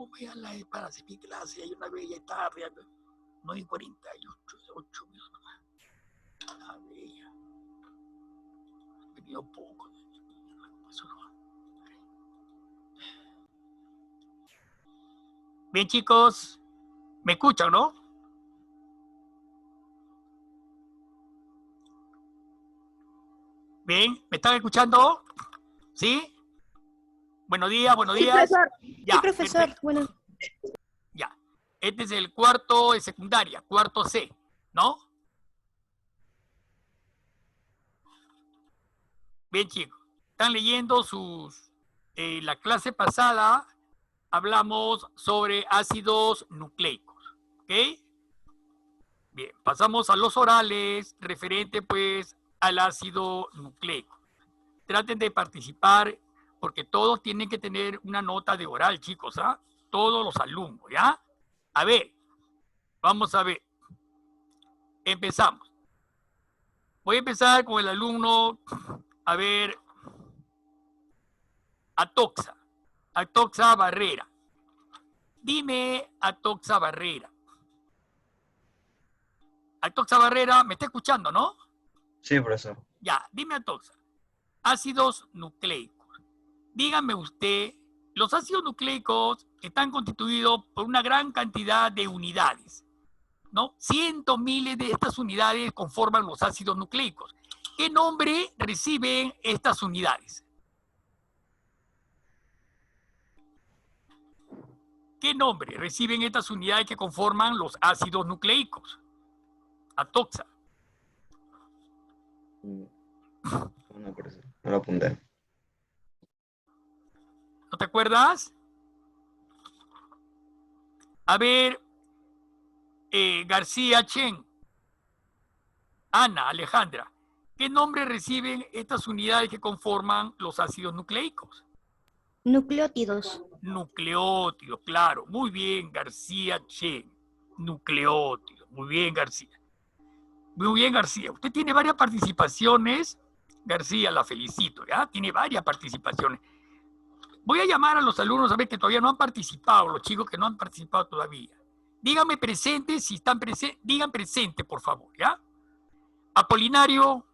Véanla para hacer mi clase. Hay una bella tarde, 9:48, 8 minutos. La bella. He venido poco. Bien, chicos, ¿me escuchan, no? Bien, ¿me están escuchando? ¿Sí? Buenos días, buenos días. Sí, profesor. Ya, Sí, profesor. Perfecto. Bueno. Ya. Este es el cuarto de secundaria, cuarto C, ¿no? Bien, chicos. Están leyendo sus... la clase pasada hablamos sobre ácidos nucleicos, ¿ok? Bien, pasamos a los orales referente, pues, al ácido nucleico. Traten de participar porque todos tienen que tener una nota de oral, chicos, ¿ah? Todos los alumnos, ¿ya? A ver, vamos a ver. Empezamos. Voy a empezar con el alumno, a ver, Atoxa. Atoxa Barrera. Dime, Atoxa Barrera. Atoxa Barrera, ¿me está escuchando, no? Sí, profesor. Ya, dime, Atoxa. Ácidos nucleicos. Dígame usted, los ácidos nucleicos están constituidos por una gran cantidad de unidades, ¿no? Cientos, miles de estas unidades conforman los ácidos nucleicos. ¿Qué nombre reciben estas unidades? ¿Qué nombre reciben estas unidades que conforman los ácidos nucleicos? Atoxa. No, profesor. No lo apunté. ¿No te acuerdas? A ver, García Chen, Ana, Alejandra, ¿qué nombre reciben estas unidades que conforman los ácidos nucleicos? Nucleótidos. Nucleótidos, claro. Muy bien, García Chen. Nucleótidos. Muy bien, García. Muy bien, García. Usted tiene varias participaciones. García, la felicito, ¿ya? Tiene varias participaciones. Voy a llamar a los alumnos a ver que todavía no han participado, los chicos que no han participado todavía. Díganme presente, si están presentes, digan presente, por favor, ¿ya? Apolinario,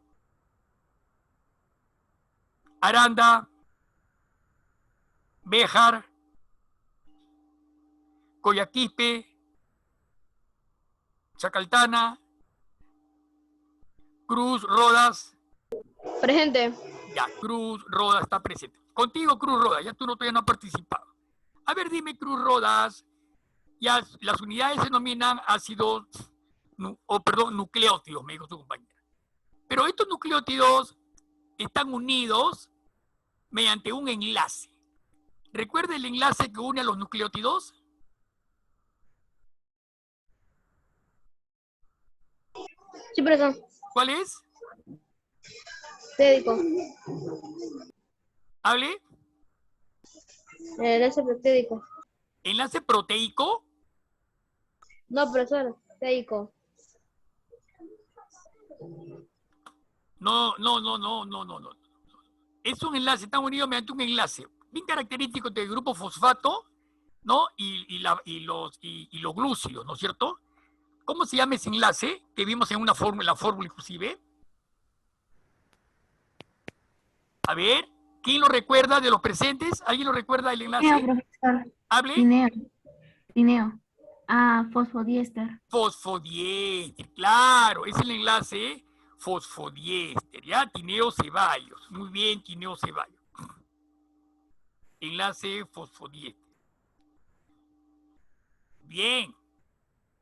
Aranda, Béjar, Coyaquispe, Chacaltana, Cruz, Rodas. Presente. Ya, Cruz, Rodas está presente. Contigo, Cruz, Rodas, ya tú todavía no has participado. A ver, dime, Cruz, Rodas, ya las unidades se denominan ácidos, nucleótidos, me dijo su compañera. Pero estos nucleótidos están unidos mediante un enlace. ¿Recuerda el enlace que une a los nucleótidos? Sí, profesor. ¿Cuál es? Péptidico. ¿Hable? Enlace peptídico. ¿Enlace proteico? No, profesor. Péptidico. No. Es un enlace, están unidos mediante un enlace bien característico del grupo fosfato, ¿no? Y los glúcidos, ¿no es cierto? ¿Cómo se llama ese enlace que vimos en una fórmula, la fórmula inclusive? A ver, ¿quién lo recuerda de los presentes? ¿Alguien lo recuerda del enlace? Tineo, profesor. ¿Hable? Tineo. Ah, fosfodiéster. Fosfodiéster, claro, es el enlace fosfodiéster, ¿ya? Tineo Ceballos. Muy bien, Tineo Ceballos. Enlace fosfodiéster. Bien.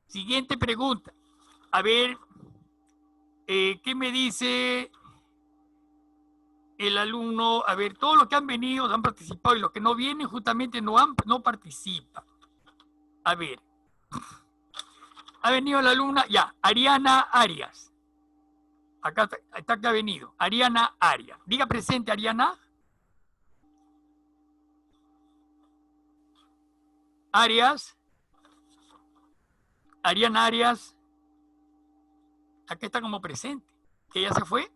Siguiente pregunta. A ver, ¿qué me dice el alumno? A ver, todos los que han venido han participado y los que no vienen justamente no participan. A ver. Ha venido la alumna, ya, Ariana Arias. Acá está que ha venido. Ariana Arias. Diga presente, Ariana. Arias. Ariana Arias. Aquí está como presente. ¿Que ya se fue?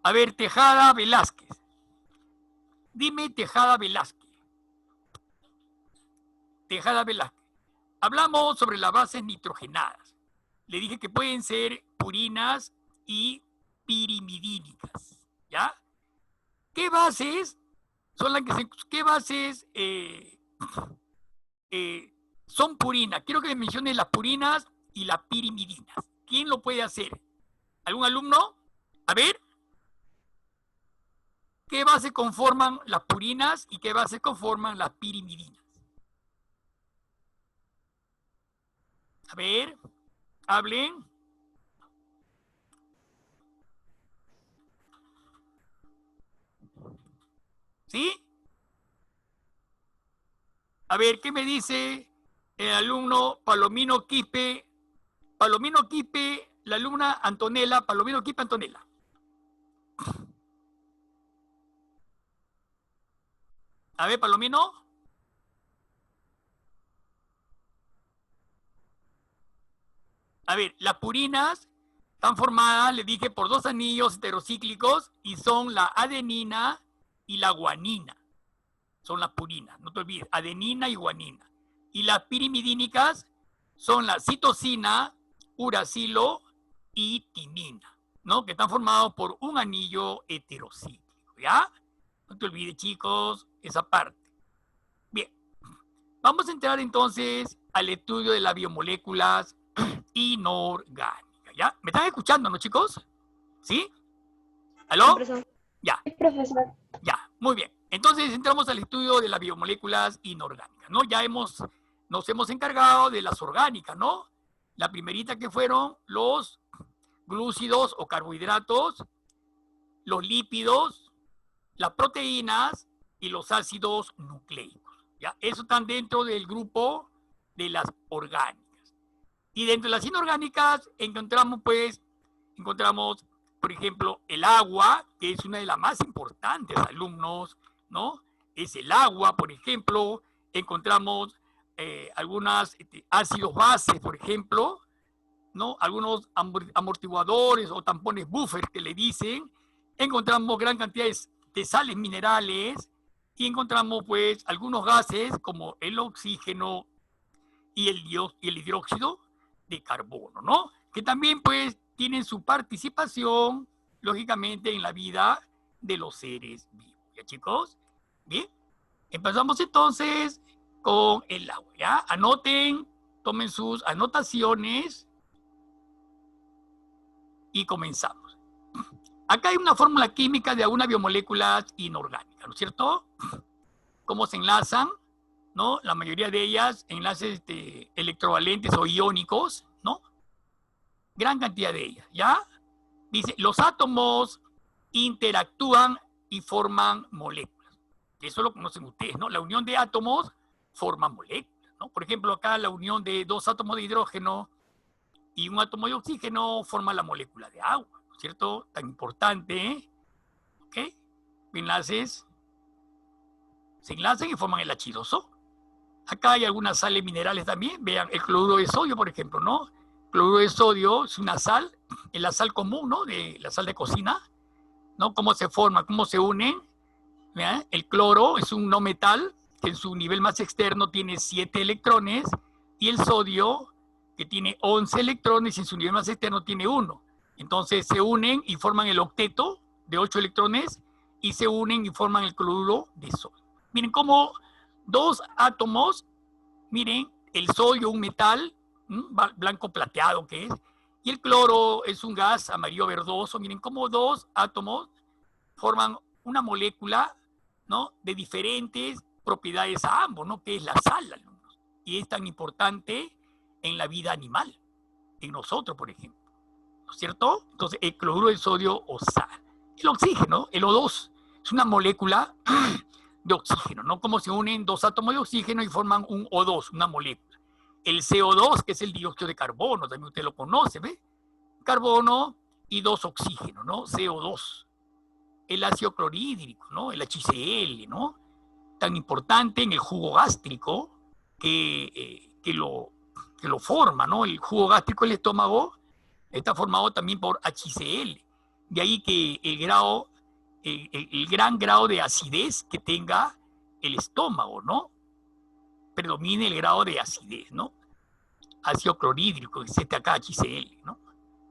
A ver, Tejada Velázquez. Dime Tejada Velázquez. Tejada Velázquez. Hablamos sobre las bases nitrogenadas. Le dije que pueden ser purinas y pirimidínicas. ¿Ya? ¿Qué bases son las que qué bases son purinas? Quiero que me menciones las purinas y las pirimidinas. ¿Quién lo puede hacer? ¿Algún alumno? A ver. ¿Qué bases conforman las purinas y qué bases conforman las pirimidinas? A ver, hablen. ¿Sí? A ver, ¿qué me dice el alumno Palomino Quispe? Palomino Quispe, la alumna Antonella, Palomino Quispe Antonella. A ver, Palomino. A ver, las purinas están formadas, le dije, por dos anillos heterocíclicos y son la adenina y la guanina. Son las purinas, no te olvides, adenina y guanina. Y las pirimidínicas son la citosina, uracilo y timina, ¿no? Que están formados por un anillo heterocíclico, ¿ya? No te olvides, chicos, esa parte. Bien, vamos a entrar entonces al estudio de las biomoléculas inorgánicas, ¿ya? ¿Me están escuchando, no, chicos? ¿Sí? ¿Aló? Sí, profesor. Ya. Sí, profesor. Ya, muy bien. Entonces entramos al estudio de las biomoléculas inorgánicas, ¿no? Ya nos hemos encargado de las orgánicas, ¿no? La primerita que fueron los glúcidos o carbohidratos, los lípidos, las proteínas y los ácidos nucleicos, ¿ya? Eso están dentro del grupo de las orgánicas. Y dentro de las inorgánicas encontramos, por ejemplo, el agua, que es una de las más importantes, alumnos, ¿no? Es el agua, por ejemplo. Encontramos algunos ácidos bases, por ejemplo, ¿no? Algunos amortiguadores o tampones buffer que le dicen. Encontramos gran cantidad de sales minerales y encontramos, pues, algunos gases como el oxígeno y el hidróxido de carbono, ¿no? Que también, pues, tienen su participación, lógicamente, en la vida de los seres vivos. ¿Ya, chicos? Bien. Empezamos entonces con el agua, ¿ya? Anoten, tomen sus anotaciones y comenzamos. Acá hay una fórmula química de algunas biomoléculas inorgánicas, ¿no es cierto? ¿Cómo se enlazan? ¿No? La mayoría de ellas enlaces electrovalentes o iónicos, ¿no? Gran cantidad de ellas, ¿ya? Dice, los átomos interactúan y forman moléculas. Eso lo conocen ustedes, ¿no? La unión de átomos forma moléculas, ¿no? Por ejemplo, acá la unión de dos átomos de hidrógeno y un átomo de oxígeno forma la molécula de agua, ¿no es cierto? Tan importante, ¿eh? ¿Ok? Enlaces se enlazan y forman el H2O. Acá hay algunas sales minerales también. Vean, el cloruro de sodio, por ejemplo, ¿no? El cloruro de sodio es una sal, es la sal común, ¿no? La sal de cocina, ¿no? ¿Cómo se forma? ¿Cómo se unen? ¿Vean? El cloro es un no metal que en su nivel más externo tiene 7 electrones y el sodio, que tiene 11 electrones y en su nivel más externo tiene 1. Entonces se unen y forman el octeto de 8 electrones y se unen y forman el cloruro de sodio. Miren cómo dos átomos, miren, el sodio, un metal, blanco plateado que es, y el cloro es un gas amarillo verdoso. Miren cómo dos átomos forman una molécula, ¿no? De diferentes propiedades a ambos, ¿no? Que es la sal, alumnos. Y es tan importante en la vida animal, en nosotros, por ejemplo, ¿no es cierto? Entonces, el cloruro de sodio o sal. El oxígeno, el O2, es una molécula de oxígeno, ¿no? Como se unen dos átomos de oxígeno y forman un O2, una molécula. El CO2, que es el dióxido de carbono, también usted lo conoce, ¿ve? Carbono y dos oxígenos, ¿no? CO2. El ácido clorhídrico, ¿no? El HCl, ¿no? Tan importante en el jugo gástrico que lo forma, ¿no? El jugo gástrico del estómago está formado también por HCl. De ahí que el grado, el gran grado de acidez que tenga el estómago, ¿no? Predomina el grado de acidez, ¿no? Ácido clorhídrico, ZKHCl, ¿no?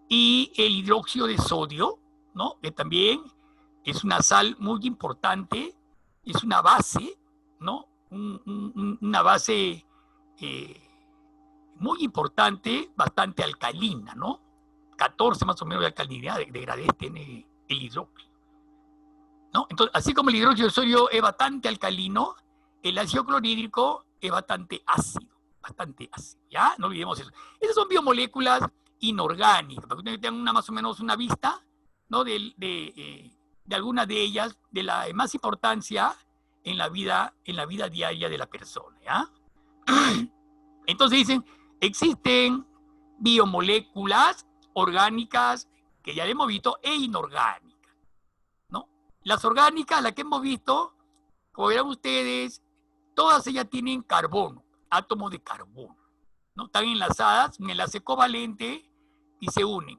Y el hidróxido de sodio, ¿no? Que también es una sal muy importante, es una base, ¿no? Una base muy importante, bastante alcalina, ¿no? 14 más o menos de alcalinidad de grado tiene el hidróxido, ¿no? Entonces, así como el hidróxido de sodio es bastante alcalino, el ácido clorhídrico es bastante ácido, ¿ya? No olvidemos eso. Esas son biomoléculas inorgánicas, para que ustedes tengan más o menos una vista, ¿no? De algunas de ellas, de la de más importancia en la vida diaria de la persona, ¿ya? Entonces dicen, existen biomoléculas orgánicas, que ya hemos visto, e inorgánicas, ¿no? Las orgánicas, las que hemos visto, como verán ustedes, todas ellas tienen carbono, átomos de carbono, ¿no? Están enlazadas, un enlace covalente, y se unen.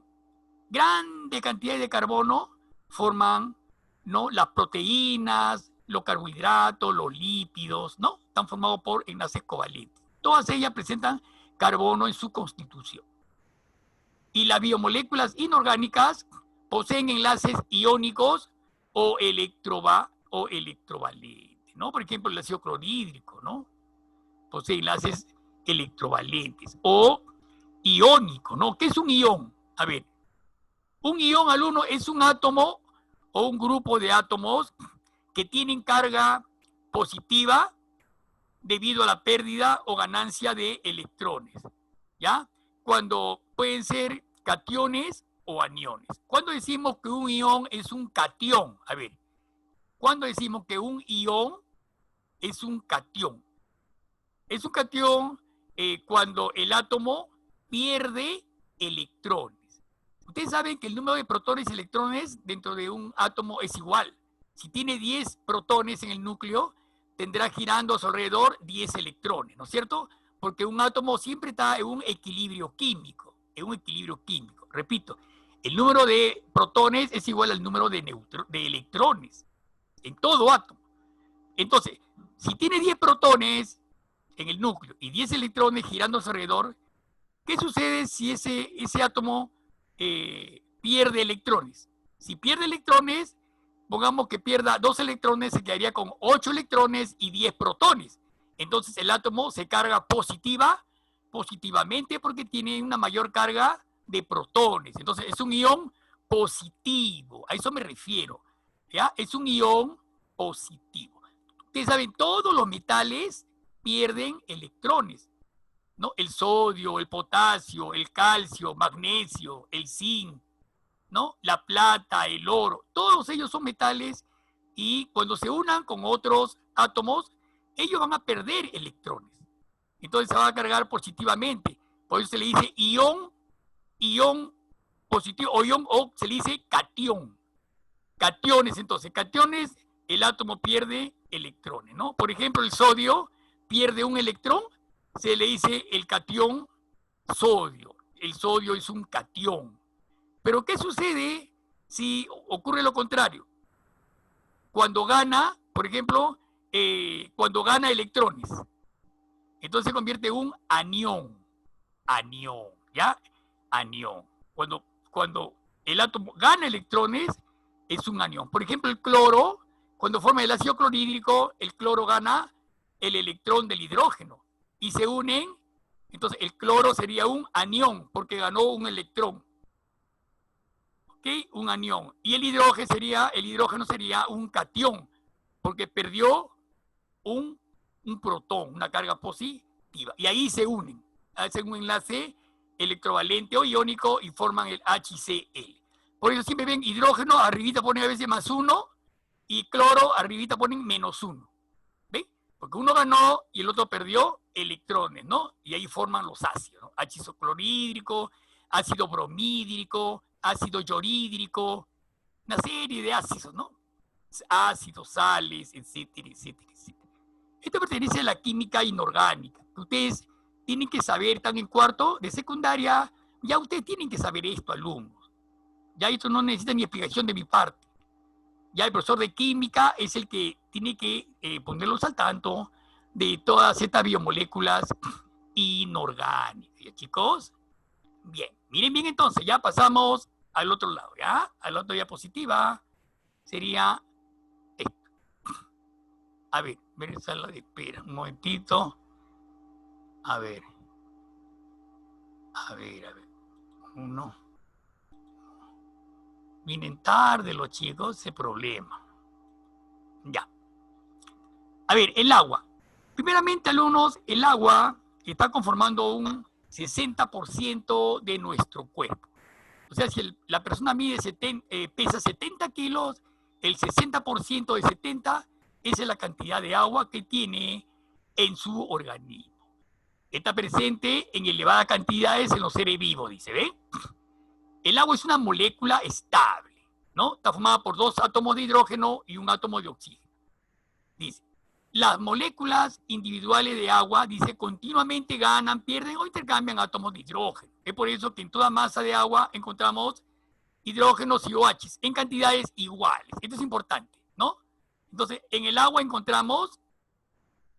Grande cantidad de carbono forman, ¿no? Las proteínas, los carbohidratos, los lípidos, ¿no? Están formados por enlaces covalentes. Todas ellas presentan carbono en su constitución. Y las biomoléculas inorgánicas poseen enlaces iónicos o electrovalentes, ¿no? Por ejemplo, el ácido clorhídrico, ¿no? Posee enlaces electrovalentes o iónico, ¿no? ¿Qué es un ión? A ver, un ión, alumno, es un átomo o un grupo de átomos que tienen carga positiva debido a la pérdida o ganancia de electrones, ¿ya? Cuando pueden ser cationes o aniones. ¿Cuándo decimos que un ión es un catión? A ver, ¿cuándo decimos que un ión es un catión? Es un catión cuando el átomo pierde electrones. Ustedes saben que el número de protones y electrones dentro de un átomo es igual. Si tiene 10 protones en el núcleo, tendrá girando a su alrededor 10 electrones, ¿no es cierto? Porque un átomo siempre está en un equilibrio químico, Repito, el número de protones es igual al número de electrones en todo átomo. Entonces, si tiene 10 protones en el núcleo y 10 electrones girando a su alrededor, ¿qué sucede si ese átomo pierde electrones? Si pierde electrones, pongamos que pierda 2 electrones, se quedaría con 8 electrones y 10 protones. Entonces el átomo se carga positivamente porque tiene una mayor carga de protones. Entonces es un ión positivo, a eso me refiero, ¿ya? Es un ión positivo. Ustedes saben, todos los metales pierden electrones, ¿no? El sodio, el potasio, el calcio, magnesio, el zinc, ¿no? La plata, el oro, todos ellos son metales y cuando se unan con otros átomos, ellos van a perder electrones. Entonces se va a cargar positivamente. Por eso se le dice ión positivo o ión, o se le dice catión. Cationes, entonces, cationes, el átomo pierde electrones, ¿no? Por ejemplo, el sodio pierde un electrón, se le dice el catión sodio. El sodio es un catión. Pero ¿qué sucede si ocurre lo contrario? Cuando gana, por ejemplo, cuando gana electrones, entonces se convierte en un anión. Anión, ¿ya? Anión. Cuando el átomo gana electrones, es un anión. Por ejemplo, el cloro, cuando forma el ácido clorhídrico, el cloro gana el electrón del hidrógeno y se unen, entonces el cloro sería un anión porque ganó un electrón. ¿Ok? Un anión. Y el hidrógeno sería un catión porque perdió un protón, una carga positiva. Y ahí se unen, hacen un enlace electrovalente o iónico y forman el HCl. Por eso siempre ven hidrógeno, arribita ponen a veces +1 y cloro, arribita ponen -1. ¿Ven? Porque uno ganó y el otro perdió electrones, ¿no? Y ahí forman los ácidos, ¿no? Ácido clorhídrico, ácido bromídrico, ácido yorídrico, una serie de ácidos, ¿no? Ácidos, sales, etcétera, etcétera, etcétera. Esto pertenece a la química inorgánica, que ustedes tienen que saber, están en cuarto de secundaria, ya ustedes tienen que saber esto, alumnos. Ya esto no necesita ni explicación de mi parte. Ya el profesor de química es el que tiene que ponerlos al tanto de todas estas biomoléculas inorgánicas. ¿Ya, chicos? Bien, miren bien entonces, ya pasamos al otro lado, ¿ya? A la otra diapositiva sería esto. A ver, sala de espera, un momentito. A ver. Uno. Vienen tarde los chicos, ese problema. Ya. A ver, el agua. Primeramente, alumnos, el agua está conformando un 60% de nuestro cuerpo. O sea, si la persona pesa 70 kilos, el 60% de 70 esa es la cantidad de agua que tiene en su organismo. Está presente en elevadas cantidades en los seres vivos, dice, ¿ven? El agua es una molécula estable, ¿no? Está formada por 2 átomos de hidrógeno y un átomo de oxígeno. Dice, las moléculas individuales de agua, dice, continuamente ganan, pierden o intercambian átomos de hidrógeno. Es por eso que en toda masa de agua encontramos hidrógenos y OHs en cantidades iguales. Esto es importante, ¿no? Entonces, en el agua encontramos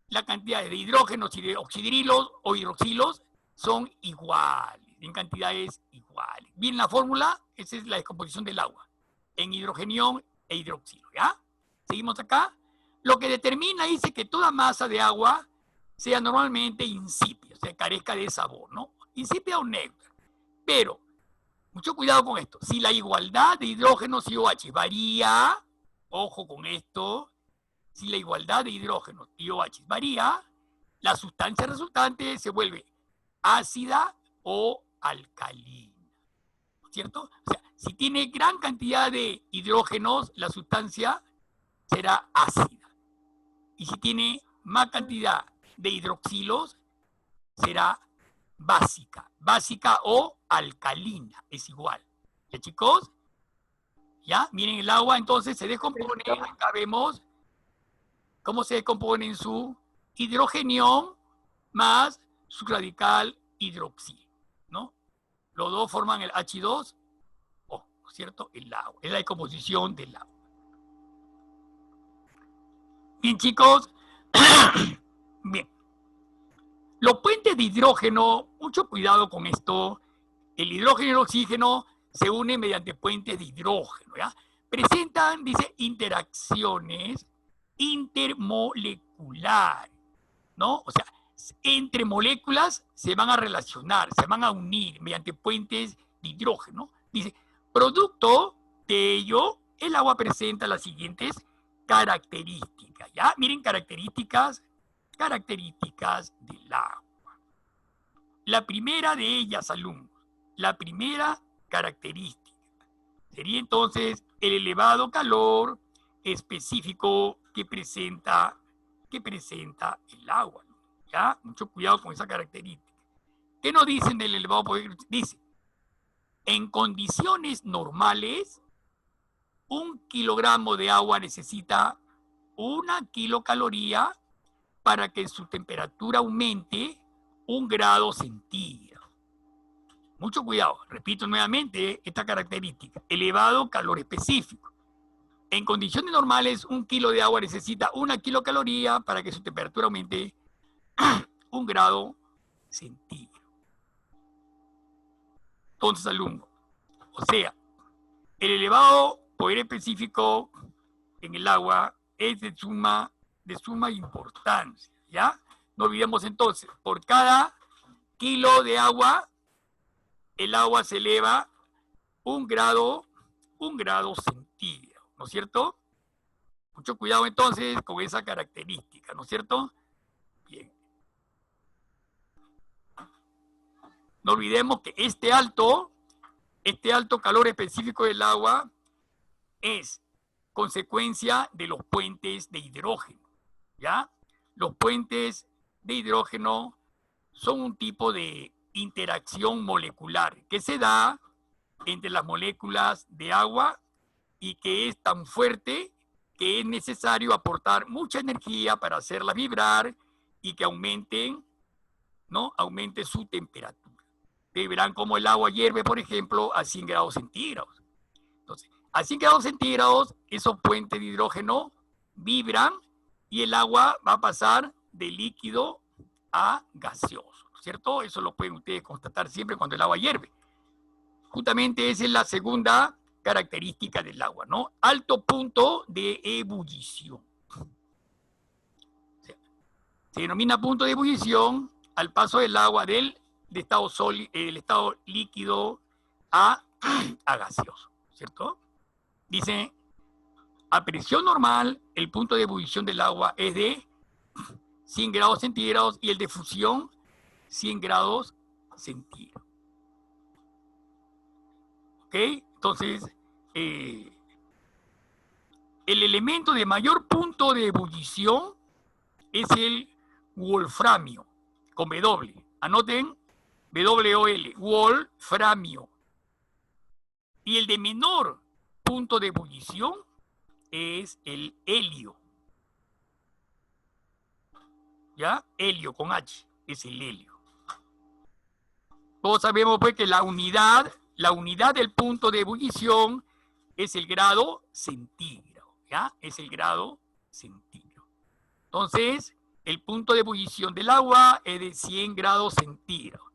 la cantidad de hidrógenos y de oxidrilos o hidroxilos son iguales, en cantidades iguales. Bien, la fórmula, esa es la descomposición del agua, en hidrogenión e hidroxilo, ¿ya? Seguimos acá. Lo que determina, dice, que toda masa de agua sea normalmente insípida, o sea, carezca de sabor, ¿no? Insípida o neutra. Pero, mucho cuidado con esto. Si la igualdad de hidrógenos y OH varía, ojo con esto, si la igualdad de hidrógenos y OH varía, la sustancia resultante se vuelve ácida o alcalina, ¿cierto? O sea, si tiene gran cantidad de hidrógenos, la sustancia será ácida. Y si tiene más cantidad de hidroxilos, será básica. Básica o alcalina, es igual. ¿Ya, chicos? ¿Ya? Miren, el agua entonces se descompone, acá vemos cómo se descompone en su hidrogenión más su radical hidroxilo, ¿no? Los dos forman el H2O, ¿no es cierto? El agua, es la descomposición del agua. Bien, chicos. Bien. Los puentes de hidrógeno, mucho cuidado con esto. El hidrógeno y el oxígeno se unen mediante puentes de hidrógeno, ¿ya? Presentan, dice, interacciones intermoleculares, ¿no? O sea, entre moléculas se van a relacionar, se van a unir mediante puentes de hidrógeno. Dice, producto de ello, el agua presenta las siguientes características, ¿ya? Miren, características del agua. La primera de ellas, alumnos, la primera característica sería entonces el elevado calor específico que presenta el agua, ¿ya? Mucho cuidado con esa característica. ¿Qué nos dicen del elevado poder? Dice, en condiciones normales, 1 kilogramo de agua necesita 1 kilocaloría para que su temperatura aumente 1 grado centígrado. Mucho cuidado, repito nuevamente esta característica, elevado calor específico. En condiciones normales, 1 kilo de agua necesita 1 kilocaloría para que su temperatura aumente 1 grado centígrado. Entonces, alumno, o sea, el elevado poder específico en el agua es de suma importancia, ¿ya? No olvidemos entonces, por cada kilo de agua, el agua se eleva 1 grado centígrado, ¿no es cierto? Mucho cuidado entonces con esa característica, ¿no es cierto? Bien. No olvidemos que este alto calor específico del agua es consecuencia de los puentes de hidrógeno, ¿ya? Los puentes de hidrógeno son un tipo de interacción molecular que se da entre las moléculas de agua y que es tan fuerte que es necesario aportar mucha energía para hacerlas vibrar y que aumente su temperatura. Ustedes verán cómo el agua hierve, por ejemplo, a 100 grados centígrados. A 100 grados centígrados, esos puentes de hidrógeno vibran y el agua va a pasar de líquido a gaseoso, ¿cierto? Eso lo pueden ustedes constatar siempre cuando el agua hierve. Justamente esa es la segunda característica del agua, ¿no? Alto punto de ebullición. Se denomina punto de ebullición al paso del agua del estado líquido a gaseoso, ¿cierto? Dice, a presión normal, el punto de ebullición del agua es de 100 grados centígrados y el de fusión 100 grados centígrados. ¿Ok? Entonces, el elemento de mayor punto de ebullición es el wolframio, con W. Anoten W-O-L, wolframio. Y el de menor punto de ebullición es el helio. ¿Ya? Helio con H, es el helio. Todos sabemos pues que la unidad del punto de ebullición es el grado centígrado, ¿ya? Es el grado centígrado. Entonces, el punto de ebullición del agua es de 100 grados centígrados.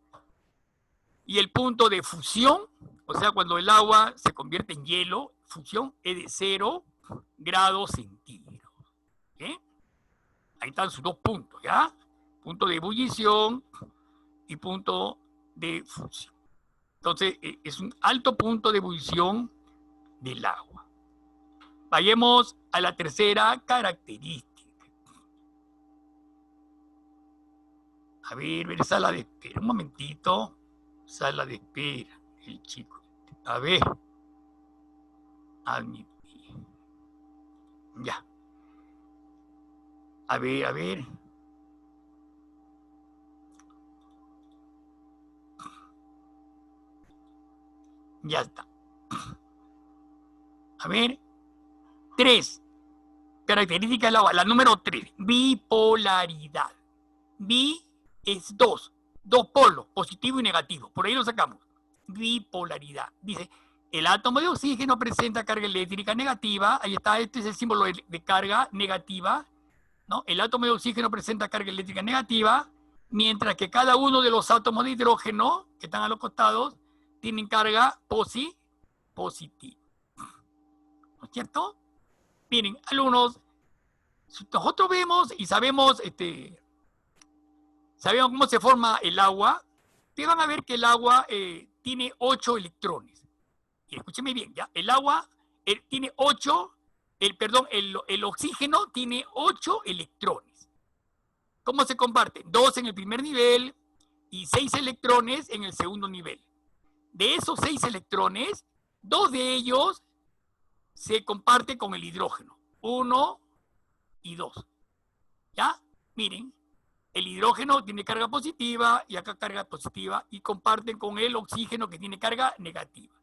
Y el punto de fusión, o sea, cuando el agua se convierte en hielo, fusión es de 0 grados centígrados. ¿Okay? Ahí están sus dos puntos, ¿ya? Punto de ebullición y punto de fusión. Entonces, es un alto punto de ebullición del agua. Vayamos a la tercera característica. A ver, sala de espera. Un momentito. Sala de espera. El chico. A ver. Admitir. Ya. A ver. Ya está. A ver. 3. Características del agua. La número 3. Bipolaridad. Bi es 2. 2 polos, positivo y negativo. Por ahí lo sacamos. Bipolaridad. Dice, el átomo de oxígeno presenta carga eléctrica negativa. Ahí está, este es el símbolo de carga negativa, ¿no? El átomo de oxígeno presenta carga eléctrica negativa, mientras que cada uno de los átomos de hidrógeno, que están a los costados, tienen carga positiva. ¿No es cierto? Miren, alumnos, nosotros vemos y sabemos cómo se forma el agua. Ustedes van a ver que el agua tiene 8 electrones. Y escúcheme bien, ¿ya? El agua tiene 8, el oxígeno tiene 8 electrones. ¿Cómo se comparte? 2 en el primer nivel y 6 electrones en el segundo nivel. De esos 6 electrones, 2 de ellos se comparten con el hidrógeno. 1 y 2. ¿Ya? Miren. El hidrógeno tiene carga positiva y acá carga positiva y comparten con el oxígeno que tiene carga negativa,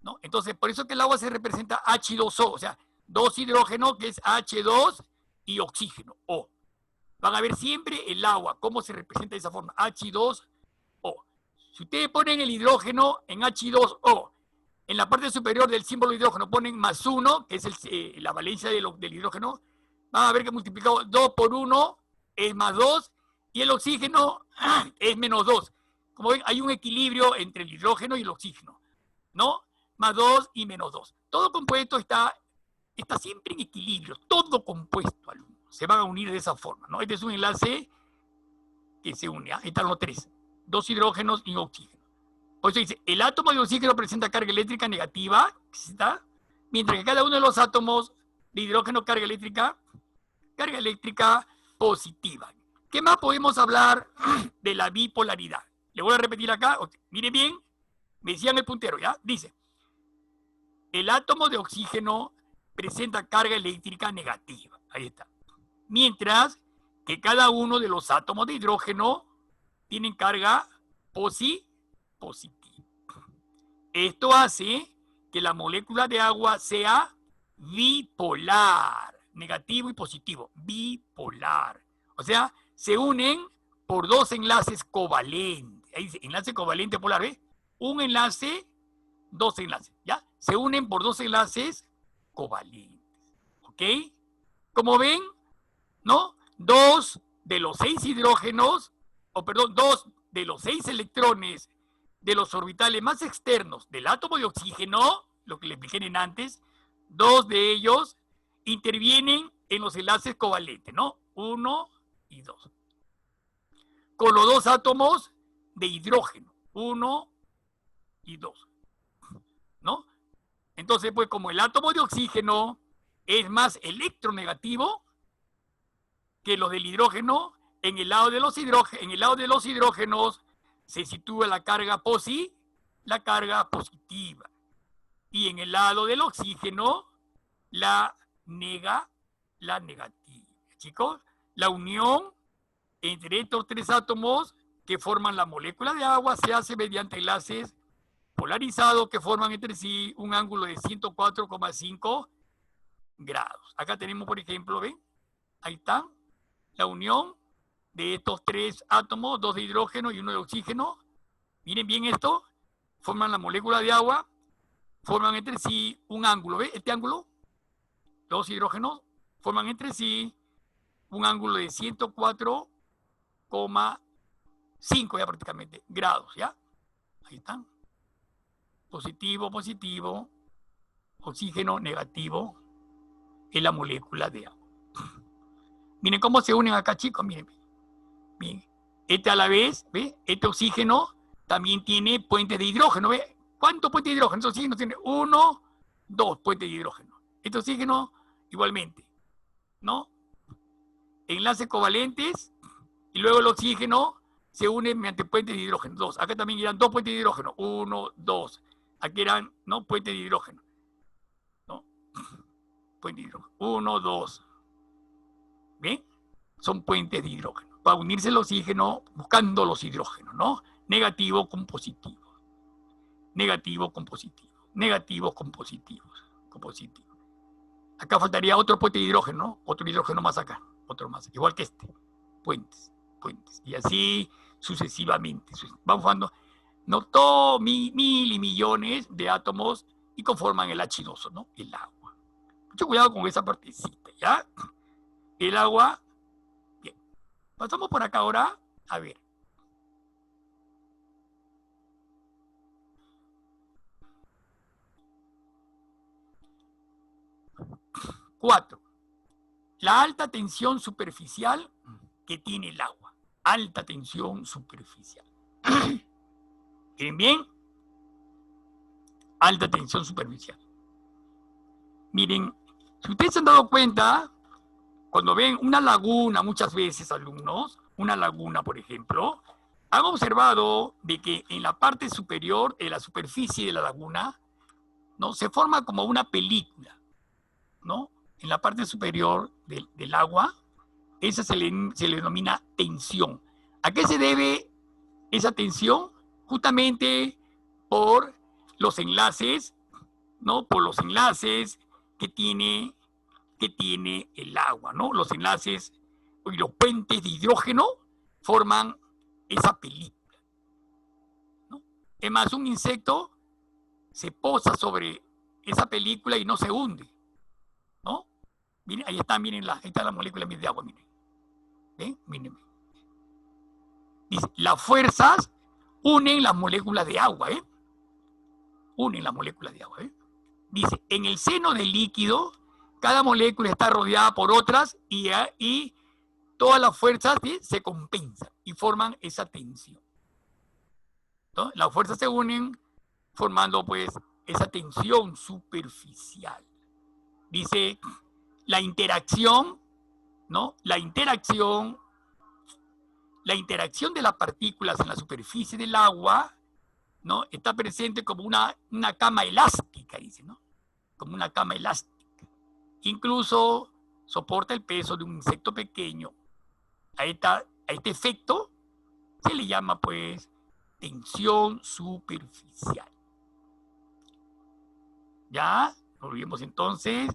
¿no? Entonces, por eso que el agua se representa H2O, o sea, 2 hidrógenos que es H2 y oxígeno, O. Van a ver siempre el agua, cómo se representa de esa forma, H2O. Si ustedes ponen el hidrógeno en H2O, en la parte superior del símbolo de hidrógeno ponen +1, que es la valencia del hidrógeno, van a ver que multiplicado 2 por 1 es +2, y el oxígeno es -2. Como ven, hay un equilibrio entre el hidrógeno y el oxígeno, ¿no? +2 y -2. Todo compuesto está siempre en equilibrio, todo compuesto, alumnos. Se van a unir de esa forma, ¿no? Este es un enlace que se une, ¿eh? Están los 3, 2 hidrógenos y un oxígeno. Por eso dice, el átomo de oxígeno presenta carga eléctrica negativa, ¿está? Mientras que cada uno de los átomos de hidrógeno carga eléctrica positiva. ¿Qué más podemos hablar de la bipolaridad? Le voy a repetir acá, miren bien, me decían el puntero, ¿ya? Dice, el átomo de oxígeno presenta carga eléctrica negativa, ahí está. Mientras que cada uno de los átomos de hidrógeno tienen carga positiva. Esto hace que la molécula de agua sea bipolar, negativo y positivo, bipolar. O sea, se unen por 2 enlaces covalentes. Ahí dice, enlace covalente polar, ¿ves? Un enlace, 2 enlaces, ¿ya? se unen por dos enlaces covalentes. ¿Ok? Como ven, ¿no? 2 de los 6 hidrógenos, dos de los 6 electrones de los orbitales más externos del átomo de oxígeno, lo que les expliqué antes, 2 de ellos intervienen en los enlaces covalentes, ¿no? 1 y 2. Con los 2 átomos de hidrógeno, 1 y 2, ¿no? Entonces, pues como el átomo de oxígeno es más electronegativo que los del hidrógeno, en el lado de los hidrógenos se sitúa la carga positiva. Y en el lado del oxígeno, la negativa. Chicos, la unión entre estos 3 átomos que forman la molécula de agua se hace mediante enlaces polarizados que forman entre sí un ángulo de 104,5 grados. Acá tenemos, por ejemplo, ¿ven? Ahí está la unión de estos 3 átomos, 2 de hidrógeno y 1 de oxígeno. Miren bien esto, forman la molécula de agua, forman entre sí un ángulo, ¿ves? Este ángulo, 2 hidrógenos, forman entre sí un ángulo de 104,5 ya prácticamente grados, ¿ya? Ahí están. Positivo, positivo, oxígeno negativo en la molécula de agua. Miren cómo se unen acá, chicos, miren. Bien. Este a la vez, ¿ve? Este oxígeno también tiene puentes de hidrógeno, ¿ve? ¿Cuántos puentes de hidrógeno? Este oxígeno tiene 1, 2 puentes de hidrógeno. Este oxígeno igualmente, ¿no? Enlaces covalentes y luego el oxígeno se une mediante puentes de hidrógeno. 2. Acá también eran 2 puentes de hidrógeno. 1, 2. Aquí eran, ¿no? Puentes de hidrógeno. ¿No? Puente de hidrógeno. 1, 2. ¿Ven? Son puentes de hidrógeno. Para unirse el oxígeno buscando los hidrógenos, ¿no? Negativo con positivo. Negativo con positivo. Negativos con positivos. Con positivo. Acá faltaría otro puente de hidrógeno, ¿no? Otro hidrógeno más acá. Otro más. Igual que este. Puentes. Puentes. Y así sucesivamente. Vamos formando, no todo mil y millones de átomos y conforman el H2O, ¿no? El agua. Mucho cuidado con esa partecita, ¿ya? El agua. Bien. Pasamos por acá ahora. A ver. Cuatro. La alta tensión superficial que tiene el agua. Alta tensión superficial. ¿Quieren bien? Alta tensión superficial. Miren, si ustedes se han dado cuenta, cuando ven una laguna, muchas veces, alumnos, una laguna, por ejemplo, han observado de que en la parte superior, en la superficie de la laguna, ¿no? Se forma como una película, ¿no? En la parte superior del agua, esa se le denomina tensión. ¿A qué se debe esa tensión? Justamente por los enlaces, ¿no? Por los enlaces que tiene el agua, ¿no? Los enlaces y los puentes de hidrógeno forman esa película, ¿no? Es más, un insecto se posa sobre esa película y no se hunde, ¿no? Miren, ahí está, miren, ahí está la molécula de agua, miren. ¿Ven? Miren. Dice, las fuerzas unen las moléculas de agua, ¿eh? Unen las moléculas de agua, ¿eh? Dice, en el seno del líquido, cada molécula está rodeada por otras y todas las fuerzas, ¿sí?, se compensan y forman esa tensión, ¿no? Las fuerzas se unen formando, pues, esa tensión superficial. Dice, la interacción, ¿no? La interacción de las partículas en la superficie del agua, ¿no? Está presente como una cama elástica, dice, ¿no? Como una cama elástica. Incluso soporta el peso de un insecto pequeño. A este efecto se le llama, pues, tensión superficial. Ya, olvidemos entonces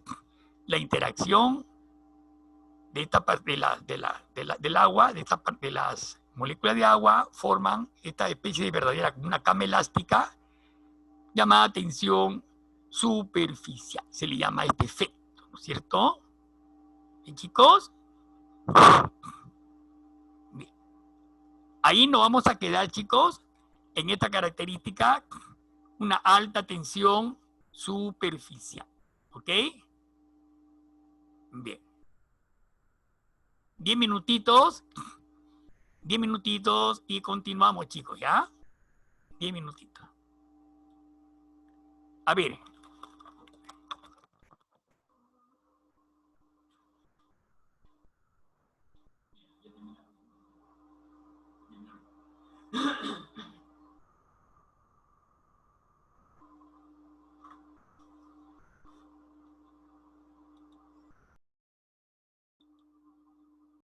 la interacción de esta parte del agua, de las moléculas de agua, forman esta especie de verdadera, como una cama elástica llamada tensión superficial. Se le llama este efecto, ¿no es cierto? ¿Bien, chicos? Bien. Ahí nos vamos a quedar, chicos, en esta característica, una alta tensión superficial. ¿Ok? Bien. 10 minutitos. 10 minutitos y continuamos, chicos, ¿ya? 10 minutitos. A ver,